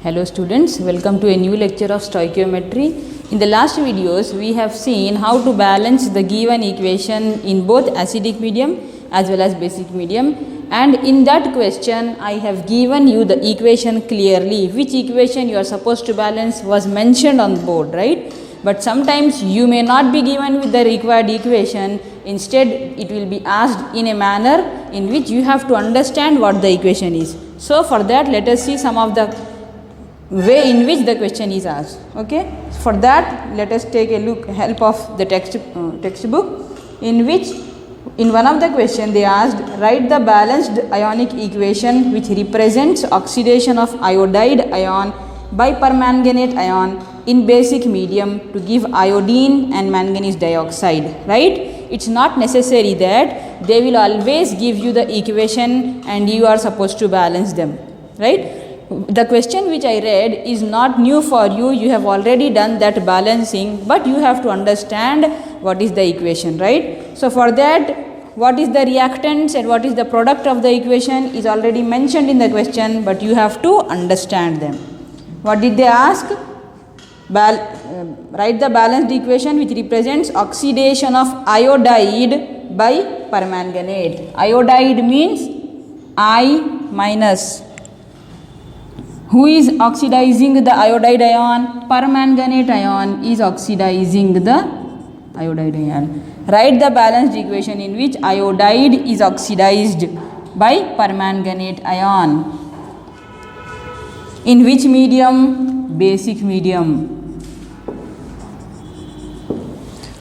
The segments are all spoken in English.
Hello students, welcome to a new lecture of stoichiometry. In the last videos, we have seen how to balance the given equation in both acidic medium as well as basic medium. And in that question, I have given you the equation clearly. Which equation you are supposed to balance was mentioned on the board, right? But sometimes you may not be given with the required equation. Instead, it will be asked in a manner in which you have to understand what the equation is. So for that, let us see some of the way in which the question is asked. Okay, for that let us take a help of the textbook, in which in one of the question they asked, write the balanced ionic equation which represents oxidation of iodide ion by permanganate ion in basic medium to give iodine and manganese dioxide. Right, it's not necessary that they will always give you the equation and you are supposed to balance them, right? The question which I read is not new for you. You have already done that balancing, but you have to understand what is the equation, right? So for that, what is the reactants and what is the product of the equation is already mentioned in the question, but you have to understand them. What did they ask? Write the balanced equation which represents oxidation of iodide by permanganate. Iodide means I minus. Who is oxidizing the iodide ion? Permanganate ion is oxidizing the iodide ion. Write the balanced equation in which iodide is oxidized by permanganate ion. In which medium? Basic medium.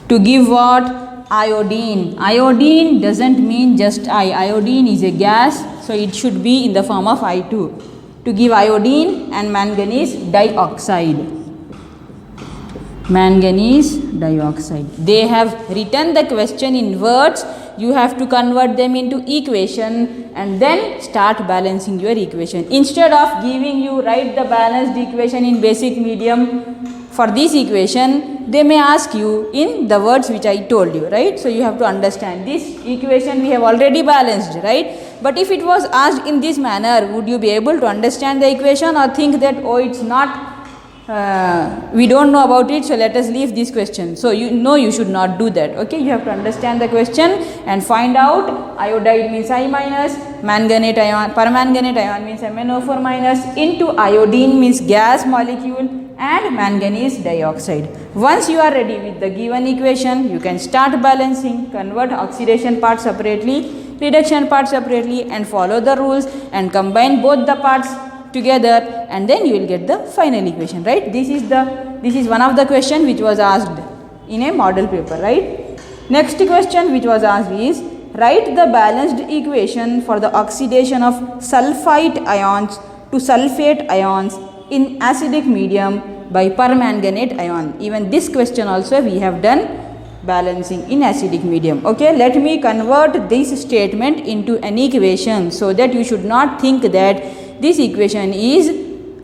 To give what? Iodine. Iodine doesn't mean just I. Iodine is a gas, so it should be in the form of I2. To give iodine and manganese dioxide. Manganese dioxide. They have written the question in words. You have to convert them into equation and then start balancing your equation. Instead of giving you write the balanced equation in basic medium, for this equation they may ask you in the words which I told you, right? So you have to understand this equation we have already balanced, right? But if it was asked in this manner, would you be able to understand the equation or think that, oh, it's not, we don't know about it, so let us leave this question. So you know you should not do that. Okay, you have to understand the question and find out iodide means I minus, manganate ion, permanganate ion means MnO4 minus, into iodine means gas molecule and manganese dioxide. Once you are ready with the given equation, you can start balancing, convert oxidation part separately, reduction part separately, and follow the rules and combine both the parts together, and then you will get the final equation, right? This is one of the question which was asked in a model paper, right? Next question which was asked is, write the balanced equation for the oxidation of sulfite ions to sulfate ions in acidic medium by permanganate ion. Even this question also we have done balancing in acidic medium. Okay, let me convert this statement into an equation so that you should not think that this equation is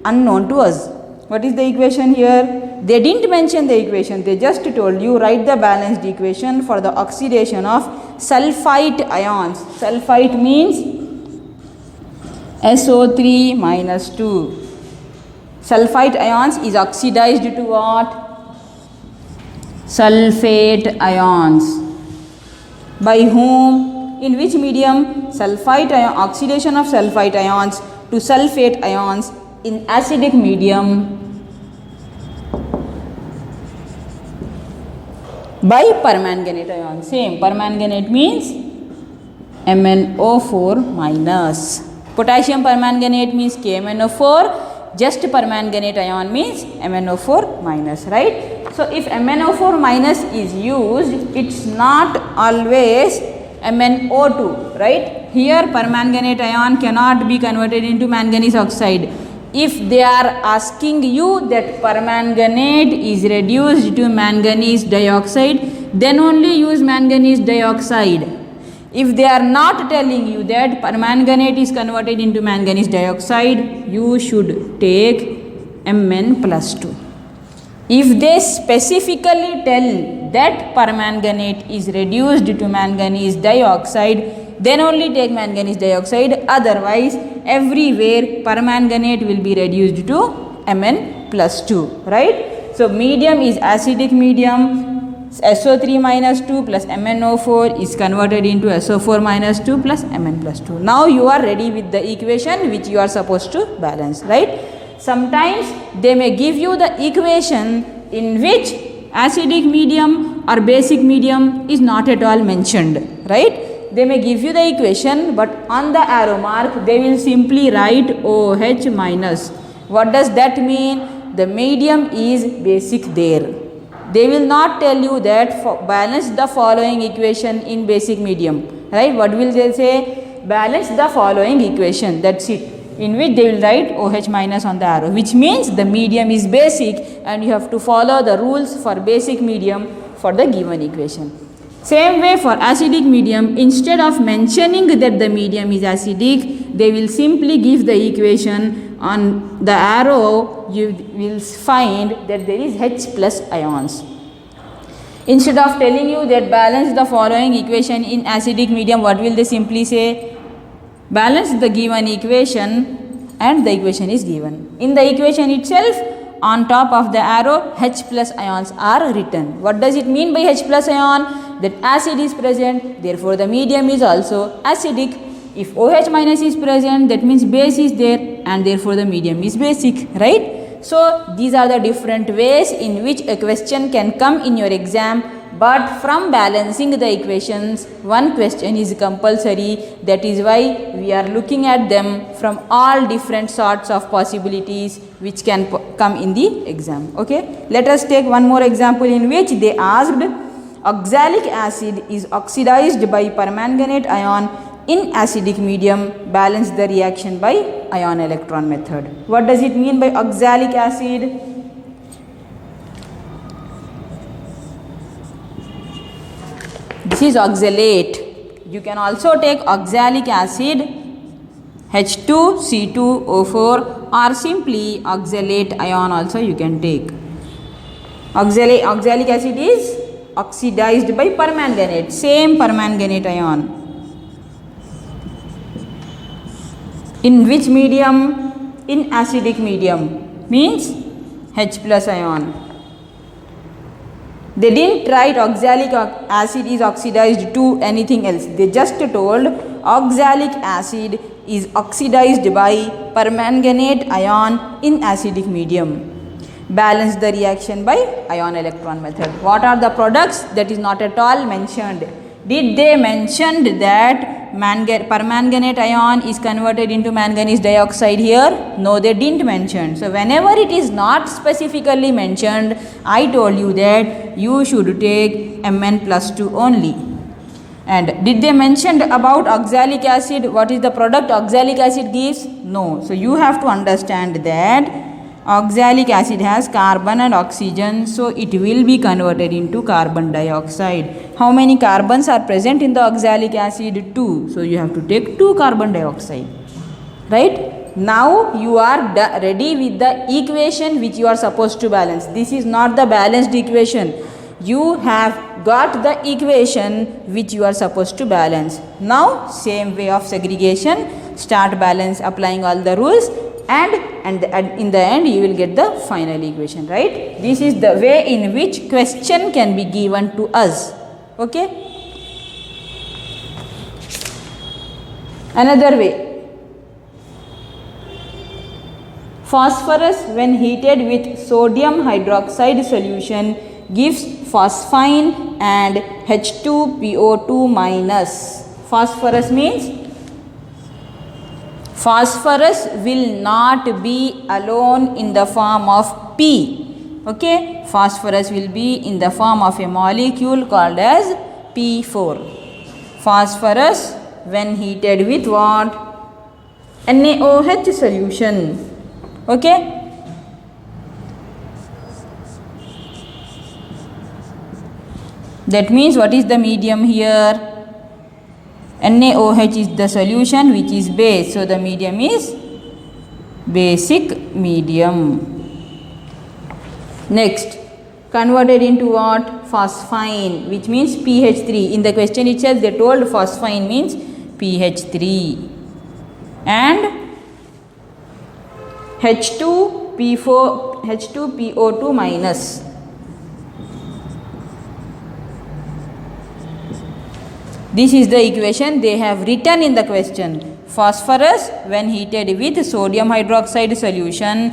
unknown to us. What is the equation here? They didn't mention the equation, they just told you write the balanced equation for the oxidation of sulfite ions. Sulfite means SO3 minus 2. Sulfite ions is oxidized to what? Sulfate ions. By whom? In which medium? Sulfite ion, oxidation of sulfite ions to sulfate ions in acidic medium by permanganate ion. Same, permanganate means MnO4 minus. Potassium permanganate means KMnO4. Just permanganate ion means MnO4 minus, right? So if MnO4 minus is used, it's not always MnO2, right? Here permanganate ion cannot be converted into manganese oxide. If they are asking you that permanganate is reduced to manganese dioxide, then only use manganese dioxide. If they are not telling you that permanganate is converted into manganese dioxide, you should take Mn plus 2. If they specifically tell that permanganate is reduced to manganese dioxide, then only take manganese dioxide, otherwise everywhere permanganate will be reduced to Mn plus 2, right? So medium is acidic medium, SO3 minus 2 plus MnO4 is converted into SO4 minus 2 plus Mn plus 2. Now you are ready with the equation which you are supposed to balance, right? Sometimes they may give you the equation in which acidic medium or basic medium is not at all mentioned, right? They may give you the equation, but on the arrow mark they will simply write OH minus. What does that mean? The medium is basic there. They will not tell you that balance the following equation in basic medium, right? What will they say? Balance the following equation, that's it, in which they will write OH minus on the arrow, which means the medium is basic and you have to follow the rules for basic medium for the given equation. Same way for acidic medium, instead of mentioning that the medium is acidic, they will simply give the equation. On the arrow you will find that there is H plus ions. Instead of telling you that balance the following equation in acidic medium, what will they simply say? Balance the given equation and the equation is given. In the equation itself, on top of the arrow, H plus ions are written. What does it mean by H plus ion? That acid is present, therefore the medium is also acidic. If OH minus is present, that means base is there and therefore the medium is basic, right? So these are the different ways in which a question can come in your exam. But from balancing the equations, one question is compulsory. That is why we are looking at them from all different sorts of possibilities which can come in the exam. Okay, let us take one more example in which they asked oxalic acid is oxidized by permanganate ion in acidic medium, balance the reaction by ion electron method. What does it mean by oxalic acid? This is oxalate. You can also take oxalic acid H2C2O4 or simply oxalate ion also you can take. Oxalic acid is oxidized by permanganate, same permanganate ion. In which medium? In acidic medium, means H plus ion. They didn't write oxalic acid is oxidized to anything else. They just told oxalic acid is oxidized by permanganate ion in acidic medium. Balance the reaction by ion electron method. What are the products? That is not at all mentioned. Did they mention that permanganate ion is converted into manganese dioxide here? No, they didn't mention. So whenever it is not specifically mentioned, I told you that you should take Mn plus 2 only. And did they mention about oxalic acid? What is the product oxalic acid gives? No. So you have to understand that oxalic acid has carbon and oxygen, so it will be converted into carbon dioxide. How many carbons are present in the oxalic acid? 2. So you have to take 2 carbon dioxide, right? Now you are ready with the equation which you are supposed to balance. This is not the balanced equation. You have got the equation which you are supposed to balance. Now same way of segregation, start balance applying all the rules, and in the end you will get the final equation, right? This is the way in which question can be given to us. Okay, another way, phosphorus when heated with sodium hydroxide solution gives phosphine and H2PO2 minus. Phosphorus means phosphorus will not be alone in the form of P. Okay, phosphorus will be in the form of a molecule called as P4. Phosphorus when heated with what? NaOH solution. Okay. That means what is the medium here? NaOH is the solution which is base. So the medium is basic medium. Next, converted into what? Phosphine, which means pH3. In the question itself they told phosphine means pH3. And H2 H2PO2 minus. This is the equation they have written in the question. Phosphorus when heated with sodium hydroxide solution,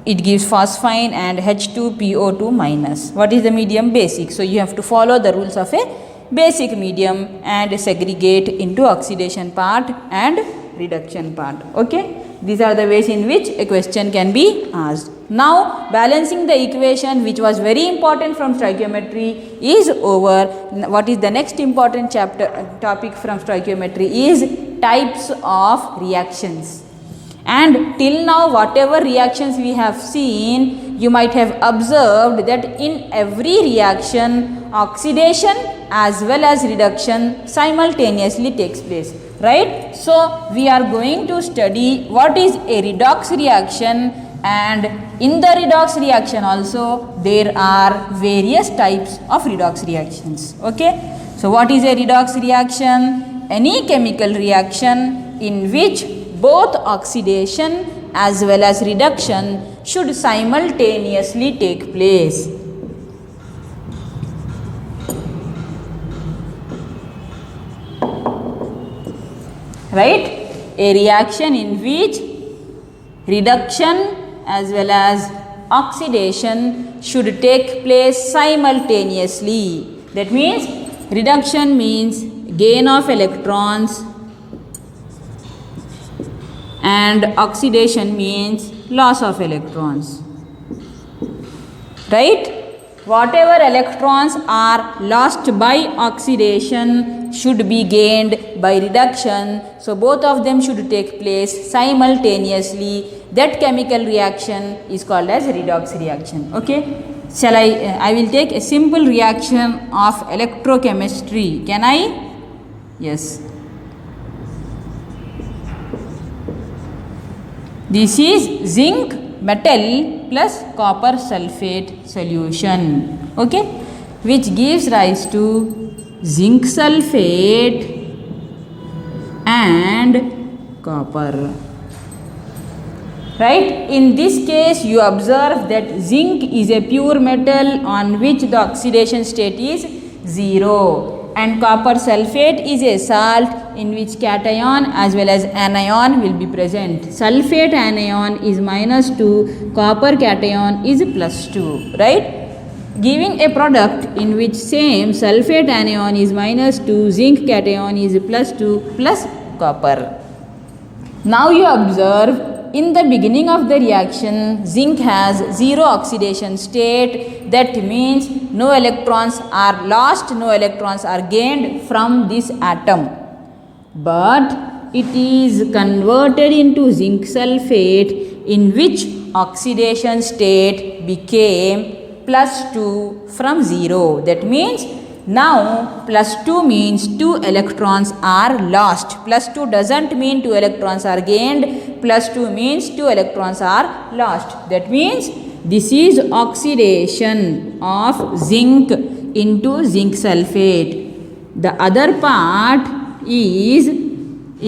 it gives phosphine and H2PO2 minus. What is the medium? Basic. So you have to follow the rules of a basic medium and segregate into oxidation part and reduction part. Okay. These are the ways in which a question can be asked. Now balancing the equation, which was very important from stoichiometry, is over. What is the next important topic from stoichiometry is types of reactions. And till now whatever reactions we have seen, you might have observed that in every reaction oxidation as well as reduction simultaneously takes place, right? So we are going to study what is a redox reaction, and in the redox reaction also there are various types of redox reactions. Okay, so what is a redox reaction? Any chemical reaction in which both oxidation as well as reduction should simultaneously take place. Right? A reaction in which reduction as well as oxidation should take place simultaneously. That means reduction means gain of electrons and oxidation means loss of electrons. Right? Whatever electrons are lost by oxidation should be gained by reduction. So both of them should take place simultaneously. That chemical reaction is called as redox reaction. Okay. Shall I will take a simple reaction of electrochemistry. Can I? Yes. This is zinc metal plus copper sulfate solution. Okay. Which gives rise to zinc sulfate and copper. Right? In this case you observe that zinc is a pure metal on which the oxidation state is 0, and copper sulfate is a salt in which cation as well as anion will be present. Sulfate anion is -2, copper cation is +2, right? Giving a product in which same sulfate anion is -2, zinc cation is +2 plus copper. Now you observe in the beginning of the reaction zinc has 0 oxidation state. That means no electrons are lost, no electrons are gained from this atom. But it is converted into zinc sulfate in which oxidation state became +2 from 0. That means now +2 means 2 electrons are lost. +2 doesn't mean 2 electrons are gained. +2 means 2 electrons are lost. That means this is oxidation of zinc into zinc sulfate. The other part is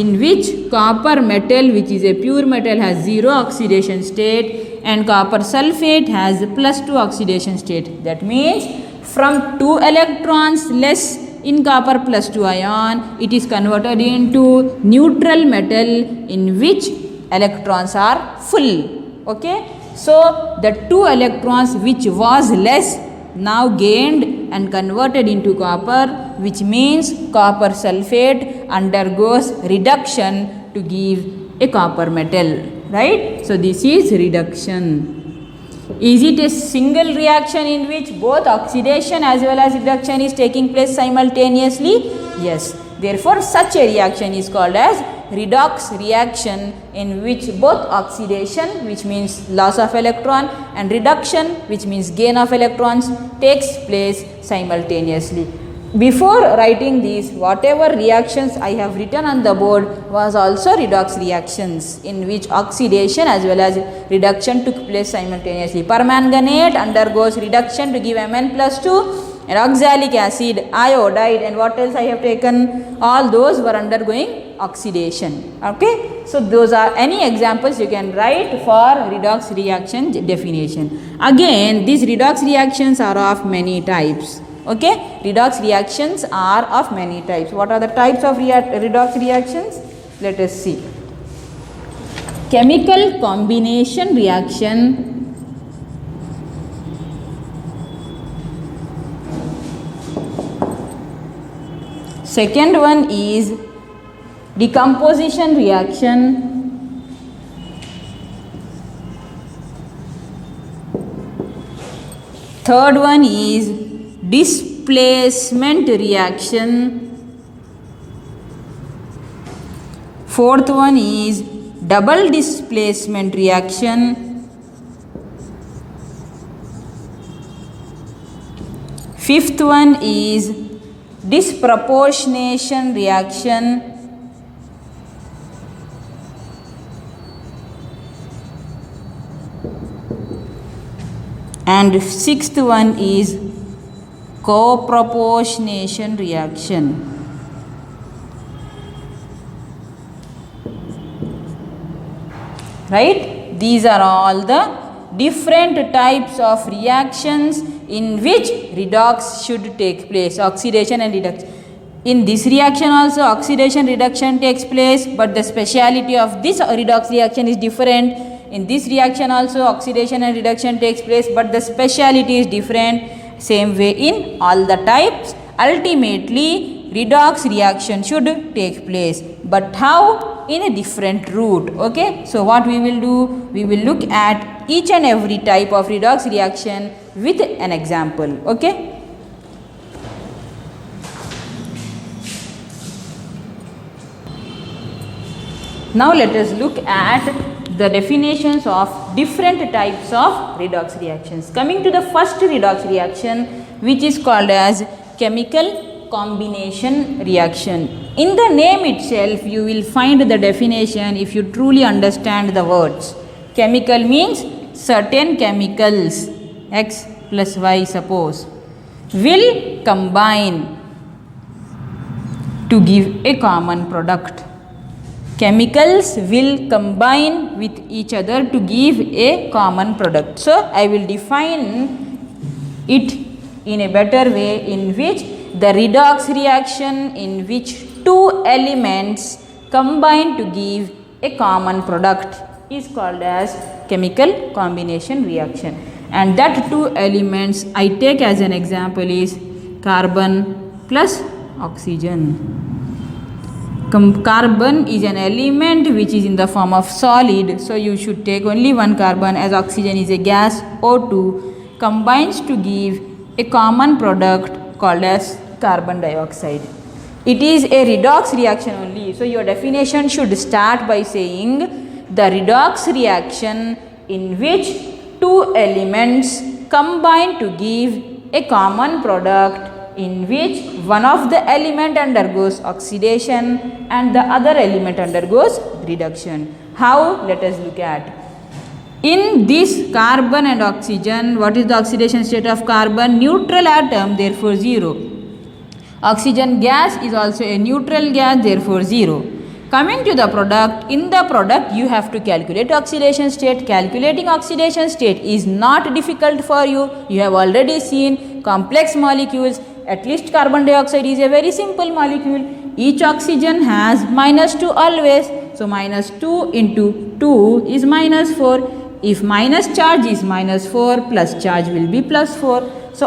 in which copper metal, which is a pure metal, has 0 oxidation state, and copper sulfate has +2 oxidation state. That means from 2 electrons less in copper +2 ion, it is converted into neutral metal in which electrons are full. Okay. So the 2 electrons which was less now gained and converted into copper, which means copper sulfate undergoes reduction to give a copper metal, right? So this is reduction. Is it a single reaction in which both oxidation as well as reduction is taking place simultaneously? Yes. Therefore such a reaction is called as redox reaction, in which both oxidation, which means loss of electron, and reduction, which means gain of electrons, takes place simultaneously. Before writing these, whatever reactions I have written on the board was also redox reactions in which oxidation as well as reduction took place simultaneously. Permanganate undergoes reduction to give Mn+2, and oxalic acid, iodide, and what else I have taken, all those were undergoing oxidation. Okay, so those are any examples you can write for redox reaction definition. Again, these redox reactions are of many types. Okay, redox reactions are of many types. What are the types of redox reactions? Let us see. Chemical combination reaction, second one is decomposition reaction, third one is displacement reaction, fourth one is double displacement reaction, fifth one is disproportionation reaction, and sixth one is coproportionation reaction. Right? These are all the different types of reactions in which redox should take place, oxidation and reduction. In this reaction also oxidation reduction takes place, but the speciality of this redox reaction is different. In this reaction also oxidation and reduction takes place, but the speciality is different. Same way in all the types, ultimately redox reaction should take place, but how? In a different route. Okay, so what we will do, we will look at each and every type of redox reaction with an example. Okay, now let us look at the definitions of different types of redox reactions. Coming to the first redox reaction, which is called as chemical combination reaction. In the name itself, you will find the definition if you truly understand the words. Chemical means certain chemicals, X plus Y suppose, will combine to give a common product. Chemicals will combine with each other to give a common product. So, I will define it in a better way, in which the redox reaction in which two elements combine to give a common product is called as chemical combination reaction. And that two elements I take as an example is carbon plus oxygen. Carbon is an element which is in the form of solid, so you should take only one carbon, as oxygen is a gas, O2 combines to give a common product called as carbon dioxide. It is a redox reaction only, so your definition should start by saying the redox reaction in which two elements combine to give a common product, in which one of the element undergoes oxidation and the other element undergoes reduction. How? Let us look at. In this carbon and oxygen, what is the oxidation state of carbon? Neutral atom, therefore 0. Oxygen gas is also a neutral gas, therefore 0. Coming to the product, in the product you have to calculate oxidation state. Calculating oxidation state is not difficult for you. You have already seen complex molecules. At least carbon dioxide is a very simple molecule. Each oxygen has -2 always. So minus 2 into 2 is minus 4. If minus charge is minus 4, plus charge will be plus 4. So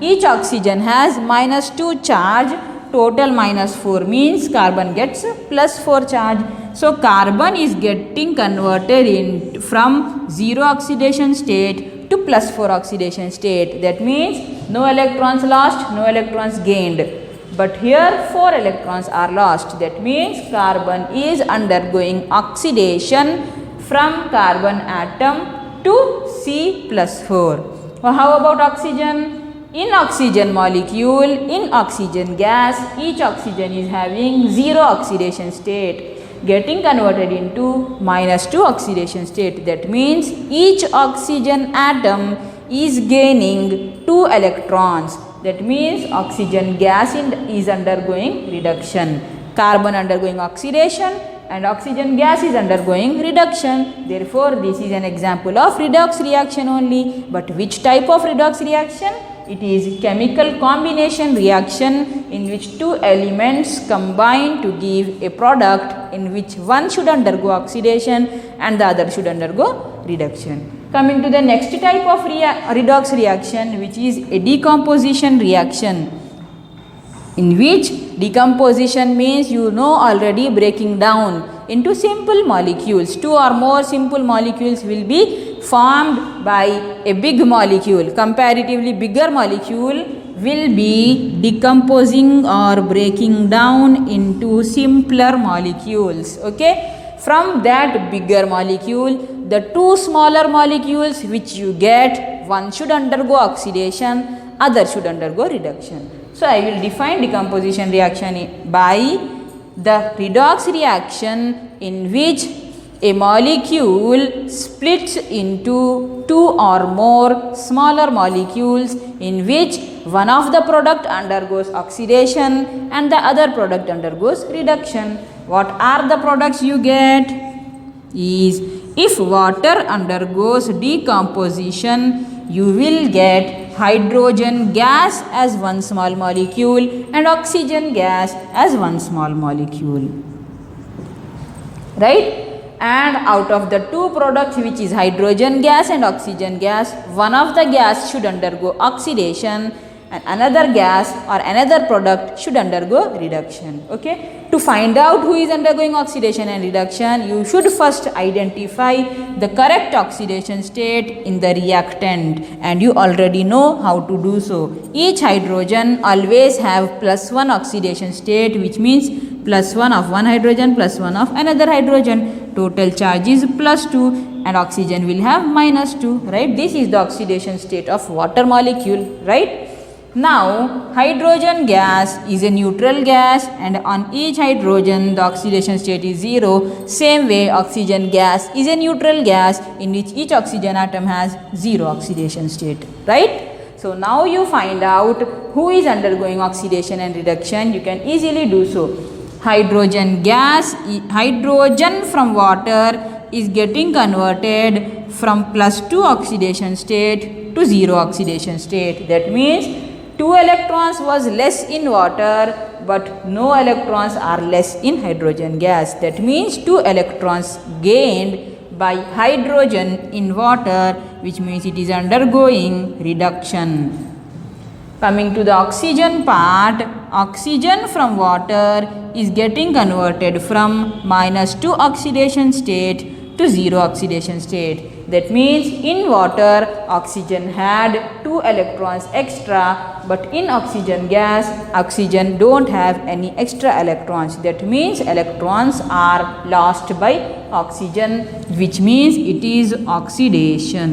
each oxygen has -2 charge. Total -4 means carbon gets +4 charge. So carbon is getting converted from 0 oxidation state to +4 oxidation state. That means no electrons lost, no electrons gained. But here 4 electrons are lost. That means carbon is undergoing oxidation from carbon atom to C+4. Well, how about oxygen? In oxygen molecule, in oxygen gas, each oxygen is having 0 oxidation state, getting converted into -2 oxidation state. That means each oxygen atom is gaining 2 electrons. That means oxygen gas is undergoing reduction. Carbon undergoing oxidation and oxygen gas is undergoing reduction. Therefore, this is an example of redox reaction only. But which type of redox reaction? It is chemical combination reaction in which two elements combine to give a product in which one should undergo oxidation and the other should undergo reduction. Coming to the next type of redox reaction, which is a decomposition reaction, in which decomposition means already breaking down into simple molecules. Two or more simple molecules will be formed by a big molecule. Comparatively bigger molecule will be decomposing or breaking down into simpler molecules. Okay, from that bigger molecule, the two smaller molecules which you get, one should undergo oxidation, other should undergo reduction. So, I will define decomposition reaction by the redox reaction in which a molecule splits into two or more smaller molecules in which one of the product undergoes oxidation and the other product undergoes reduction. What are the products you get? Is if water undergoes decomposition, you will get hydrogen gas as one small molecule and oxygen gas as one small molecule, right? And out of the two products, which is hydrogen gas and oxygen gas, one of the gas should undergo oxidation and another gas or another product should undergo reduction. Okay, to find out who is undergoing oxidation and reduction, you should first identify the correct oxidation state in the reactant, and you already know how to do so. Each hydrogen always have +1 oxidation state, which means +1 of one hydrogen +1 of another hydrogen. Total charge is +2 and oxygen will have -2, right? This is the oxidation state of water molecule, right? Now, hydrogen gas is a neutral gas and on each hydrogen the oxidation state is 0. Same way, oxygen gas is a neutral gas in which each oxygen atom has 0 oxidation state, right? So, now you find out who is undergoing oxidation and reduction. You can easily do so. Hydrogen gas, hydrogen from water is getting converted from +2 oxidation state to 0 oxidation state. That means 2 electrons was less in water, but no electrons are less in hydrogen gas. That means 2 electrons gained by hydrogen in water, which means it is undergoing reduction. Coming to the oxygen part, oxygen from water is getting converted from -2 oxidation state to 0 oxidation state. That means in water, oxygen had 2 electrons extra, but in oxygen gas, oxygen don't have any extra electrons. That means electrons are lost by oxygen, which means it is oxidation.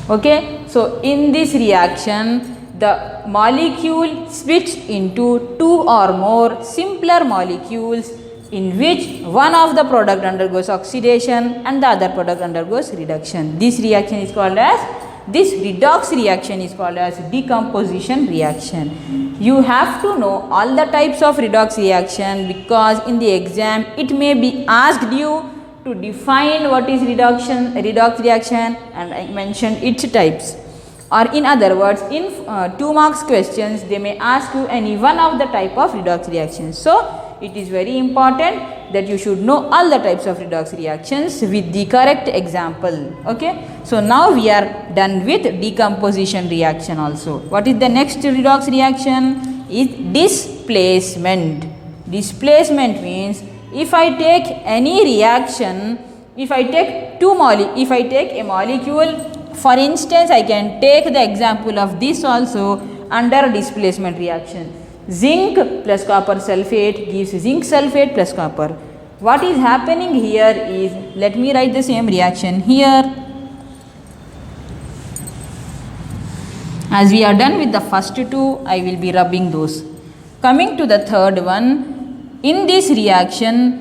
Okay, so in this reaction, the molecule splits into 2 or more simpler molecules in which one of the product undergoes oxidation and the other product undergoes reduction. This reaction is called as, this redox reaction is called as decomposition reaction. You have to know all the types of redox reaction, because in the exam it may be asked you to define what is redox reaction, and I mentioned its types. Or in other words, in 2 marks questions, they may ask you any one of the type of redox reactions. So, it is very important that you should know all the types of redox reactions with the correct example. Okay. So, now we are done with decomposition reaction also. What is the next redox reaction? Is displacement. Displacement means if I take any reaction, if I take a molecule, for instance, I can take the example of this also under displacement reaction. Zinc plus copper sulfate gives zinc sulfate plus copper. What is happening here is, let me write the same reaction here. As we are done with the first 2, I will be rubbing those. Coming to the third one, in this reaction,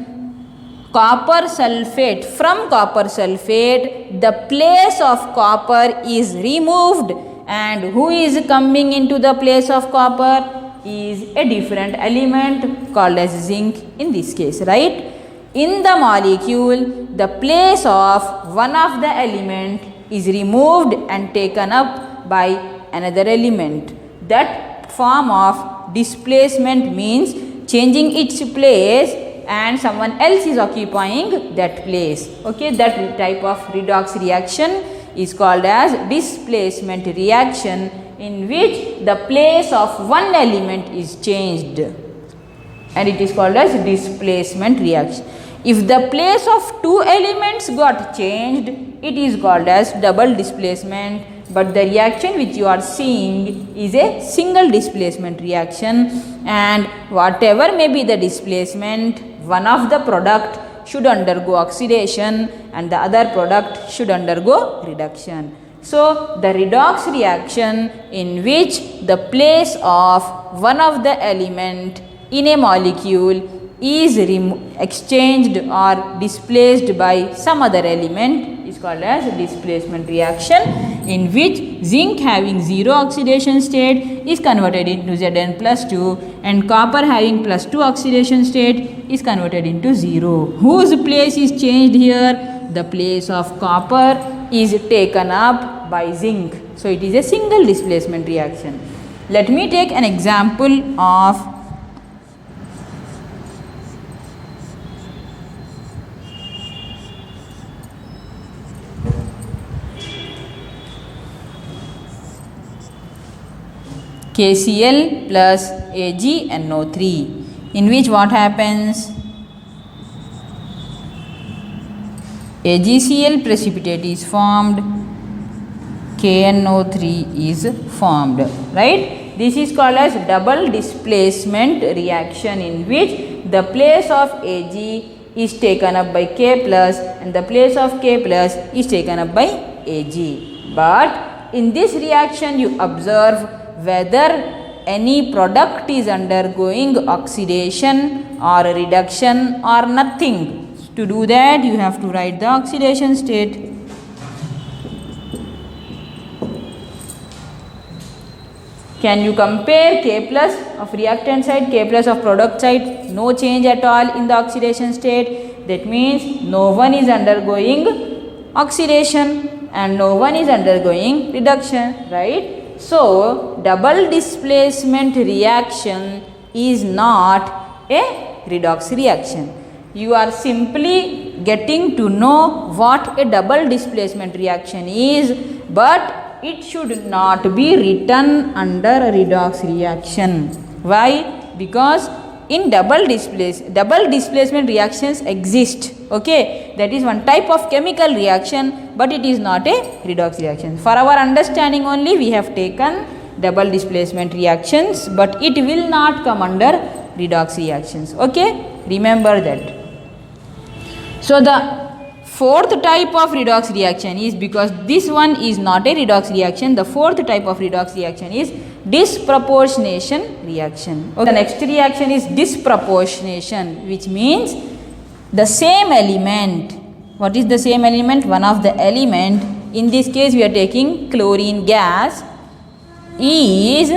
copper sulfate, from copper sulfate, the place of copper is removed, and who is coming into the place of copper? is a different element called as zinc in this case, right? In the molecule, the place of one of the element is removed and taken up by another element. That form of displacement means changing its place and someone else is occupying that place. Okay, that type of redox reaction is called as displacement reaction, in which the place of one element is changed, and it is called as displacement reaction. If the place of two elements got changed, it is called as double displacement, but the reaction which you are seeing is a single displacement reaction, and whatever may be the displacement, one of the product should undergo oxidation and the other product should undergo reduction. So, the redox reaction in which the place of one of the element in a molecule is exchanged or displaced by some other element is called as displacement reaction, in which zinc having 0 oxidation state is converted into Zn+2 and copper having +2 oxidation state is converted into 0. Whose place is changed here? The place of copper is taken up by zinc. So, it is a single displacement reaction. Let me take an example of KCl plus AgNO3, in which what happens? AgCl precipitate is formed, KNO3 is formed, right? This is called as double displacement reaction, in which the place of Ag is taken up by K plus and the place of K plus is taken up by Ag. But in this reaction you observe whether any product is undergoing oxidation or reduction or nothing. To do that, you have to write the oxidation state. Can you compare K plus of reactant side, K plus of product side? No change at all in the oxidation state. That means no one is undergoing oxidation and no one is undergoing reduction, right? So, double displacement reaction is not a redox reaction. You are simply getting to know what a double displacement reaction is, but it should not be written under a redox reaction. Why? Because in double displacement reactions exist. Okay, that is one type of chemical reaction, but it is not a redox reaction. For our understanding only, we have taken double displacement reactions, but it will not come under redox reactions. Okay, remember that. So, the fourth type of redox reaction is, because this one is not a redox reaction, the fourth type of redox reaction is disproportionation reaction. Okay. The next reaction is disproportionation, which means the same element. What is the same element? One of the element, in this case we are taking chlorine gas, is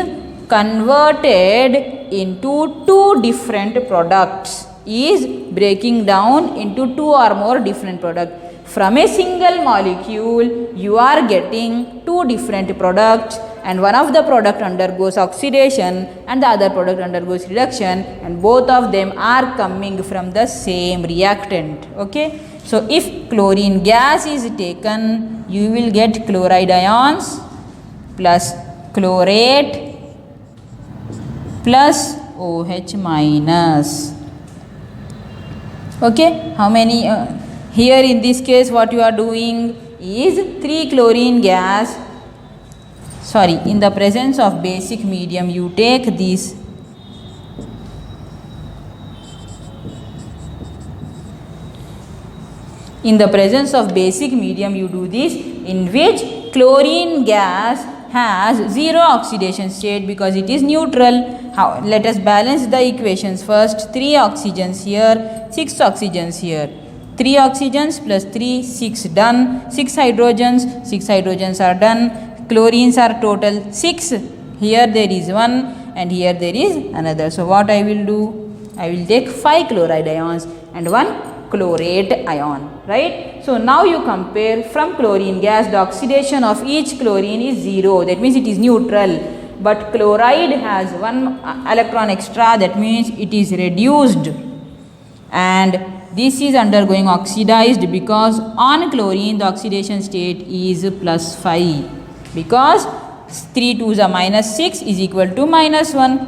converted into two different products, is breaking down into two or more different products. From a single molecule, you are getting two different products, and one of the product undergoes oxidation and the other product undergoes reduction, and both of them are coming from the same reactant. Okay. So, if chlorine gas is taken, you will get chloride ions plus chlorate plus OH minus. Okay, how many? Here in this case what you are doing is 3 chlorine gas, sorry, in the presence of basic medium you take this in the presence of basic medium you do this, in which chlorine gas has 0 oxidation state because it is neutral. How? Let us balance the equations first. 3 oxygens here, 6 oxygens here. 3 oxygens plus 3, 6 done. 6 hydrogens are done. Chlorines are total 6. Here there is 1 and here there is another. So what I will do? I will take 5 chloride ions and 1 chlorate ion, right? So now you compare from chlorine gas, the oxidation of each chlorine is 0, that means it is neutral, but chloride has 1 electron extra, that means it is reduced, and this is undergoing oxidized because on chlorine the oxidation state is +5, because 3 2s are -6 is equal to -1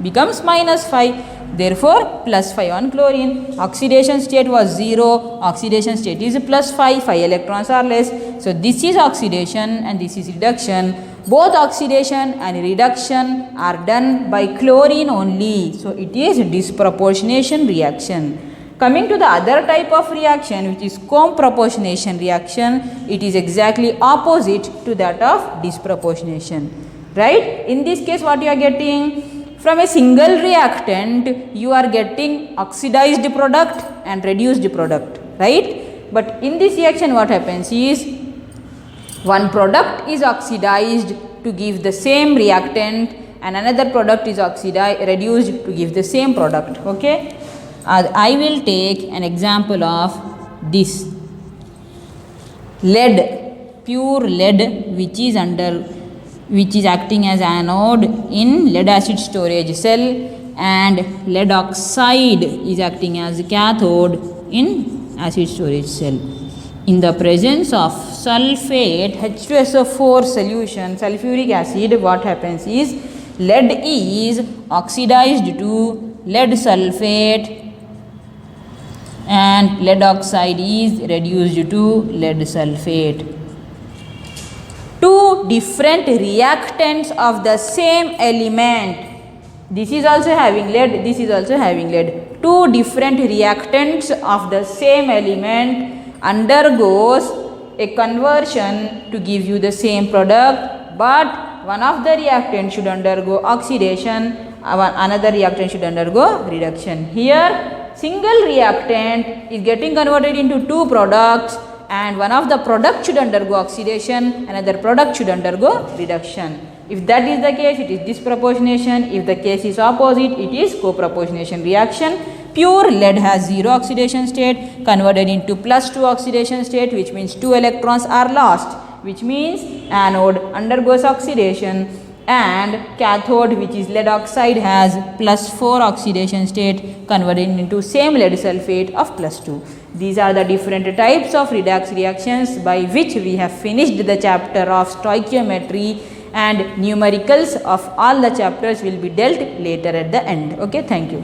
becomes -5. Therefore, +5 on chlorine. Oxidation state was 0. Oxidation state is +5. 5 electrons are less. So, this is oxidation and this is reduction. Both oxidation and reduction are done by chlorine only. So, it is disproportionation reaction. Coming to the other type of reaction, which is comproportionation reaction, it is exactly opposite to that of disproportionation. Right? In this case, what you are getting? From a single reactant, you are getting oxidized product and reduced product, right? But in this reaction, what happens is, one product is oxidized to give the same reactant and another product is reduced to give the same product, okay? I will take an example of this. Lead, pure lead, which is acting as anode in lead acid storage cell, and lead oxide is acting as cathode in acid storage cell. In the presence of sulfate H2SO4 solution, sulfuric acid, what happens is, lead is oxidized to lead sulfate and lead oxide is reduced to lead sulfate. Two different reactants of the same element, this is also having lead, this is also having lead. Two different reactants of the same element undergoes a conversion to give you the same product, but one of the reactants should undergo oxidation, another reactant should undergo reduction. Here, single reactant is getting converted into two products, and one of the product should undergo oxidation, another product should undergo reduction. If that is the case, it is disproportionation. If the case is opposite, it is coproportionation reaction. Pure lead has 0 oxidation state converted into +2 oxidation state, which means 2 electrons are lost, which means anode undergoes oxidation, and cathode, which is lead oxide, has +4 oxidation state converted into same lead sulfate of +2. These are the different types of redox reactions by which we have finished the chapter of stoichiometry, and numericals of all the chapters will be dealt later at the end. Okay, thank you.